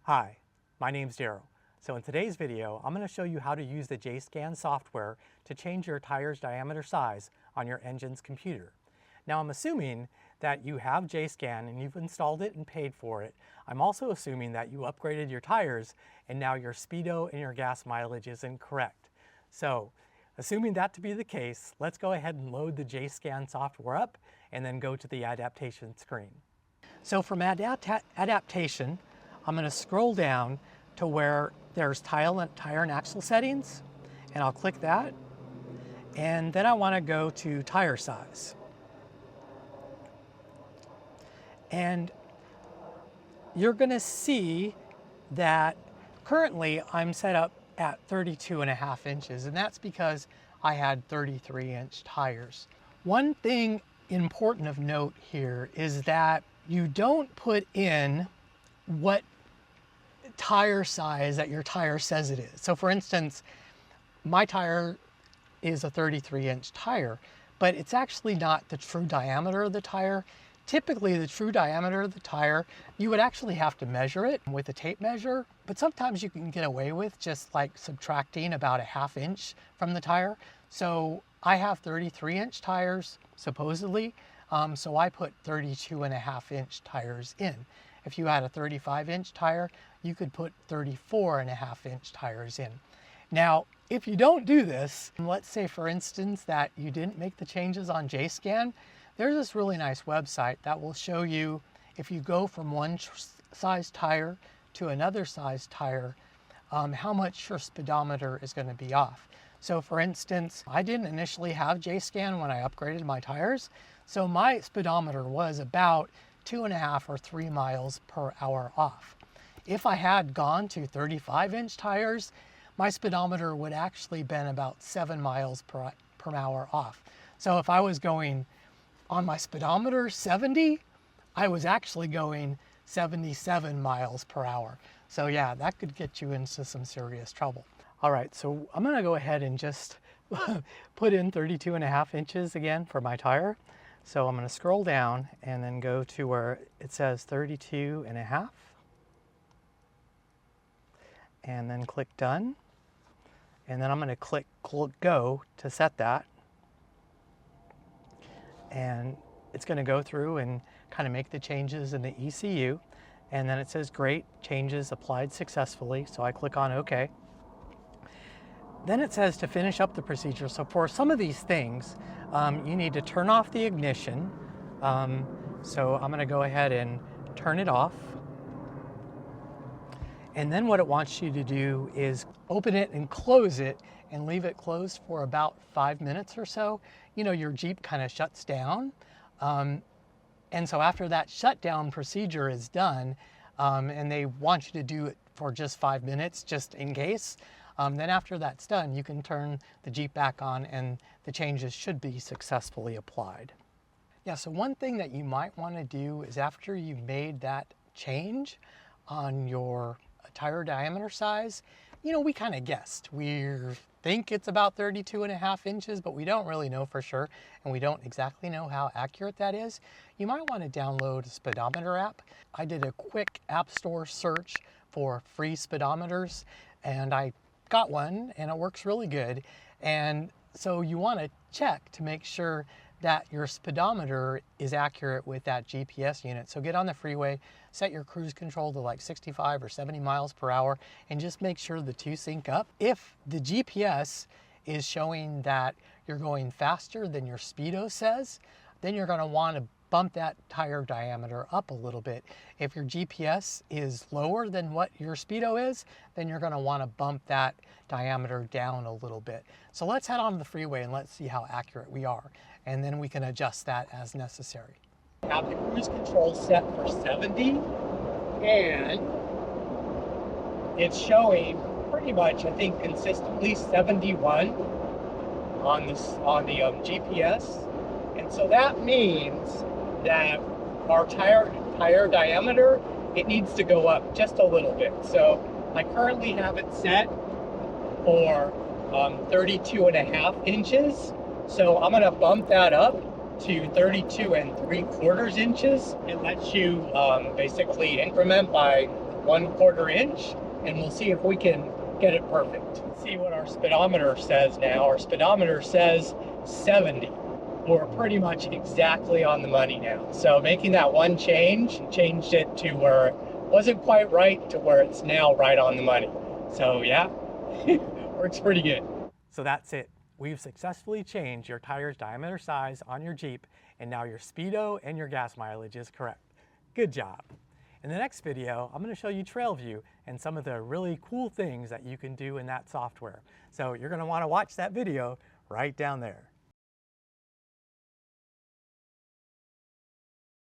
Hi, my name's Daryl. So in today's video, I'm going to show you how to use the JSCAN software to change your tire's diameter size on your engine's computer. Now I'm assuming that you have JSCAN and you've installed it and paid for it. I'm also assuming that you upgraded your tires and now your speedo and your gas mileage is incorrect. So assuming that to be the case, let's go ahead and load the JSCAN software up and then go to the adaptation screen. So from adaptation, I'm going to scroll down to where there's tire and axle settings, and I'll click that. And then I want to go to tire size. And you're going to see that currently I'm set up at 32.5 inches, and that's because I had 33-inch tires. One thing important of note here is that you don't put in what tire size that your tire says it is. So for instance, my tire is a 33-inch tire, but it's actually not the true diameter of the tire. Typically the true diameter of the tire, you would actually have to measure it with a tape measure, but sometimes you can get away with just like subtracting about a ½ inch from the tire. So I have 33-inch tires supposedly, so I put 32.5-inch tires in. If you had a 35-inch tire, you could put 34.5-inch tires in. Now, if you don't do this, let's say for instance that you didn't make the changes on JSCAN, there's this really nice website that will show you if you go from one size tire to another size tire, how much your speedometer is going to be off. So for instance, I didn't initially have JSCAN when I upgraded my tires, so my speedometer was about 2.5 or 3 miles per hour off. If I had gone to 35-inch tires, my speedometer would actually been about 7 miles per hour off. So if I was going on my speedometer 70, I was actually going 77 miles per hour. So yeah, that could get you into some serious trouble. All right, so I'm gonna go ahead and just put in 32.5 inches again for my tire. So I'm going to scroll down and then go to where it says 32.5 and then click done. And then I'm going to click go to set that. And it's going to go through and kind of make the changes in the ECU. And then it says great, changes applied successfully. So I click on OK. Then it says to finish up the procedure. So for some of these things, you need to turn off the ignition. So I'm going to go ahead and turn it off. And then what it wants you to do is open it and close it and leave it closed for about 5 minutes or so. You know, your Jeep kind of shuts down. And so after that shutdown procedure is done, and they want you to do it for just 5 minutes, just in case, then after that's done, you can turn the Jeep back on and the changes should be successfully applied. Yeah, so one thing that you might want to do is after you've made that change on your tire diameter size, you know, we kind of guessed. We think it's about 32.5 inches, but we don't really know for sure, and we don't exactly know how accurate that is. You might want to download a speedometer app. I did a quick app store search for free speedometers, and I got one and it works really good. And so you want to check to make sure that your speedometer is accurate with that GPS unit. So get on the freeway, set your cruise control to like 65 or 70 miles per hour and just make sure the two sync up. If the GPS is showing that you're going faster than your speedo says, then you're going to want to bump that tire diameter up a little bit. If your GPS is lower than what your speedo is, then you're going to want to bump that diameter down a little bit. So let's head onto the freeway and let's see how accurate we are, and then we can adjust that as necessary. Have the cruise control set for 70, and it's showing pretty much, I think, consistently 71 on the GPS, and so that means that our tire diameter, it needs to go up just a little bit. So I currently have it set for 32.5 inches. So I'm going to bump that up to 32 3/4 inches. It lets you basically increment by 1/4 inch, and we'll see if we can get it perfect. Let's see what our speedometer says now. Our speedometer says 70. We're pretty much exactly on the money now. So making that one change, changed it to where it wasn't quite right to where it's now right on the money. So yeah, works pretty good. So that's it. We've successfully changed your tire's diameter size on your Jeep, and now your speedo and your gas mileage is correct. Good job. In the next video, I'm going to show you Trail View and some of the really cool things that you can do in that software. So you're going to want to watch that video right down there.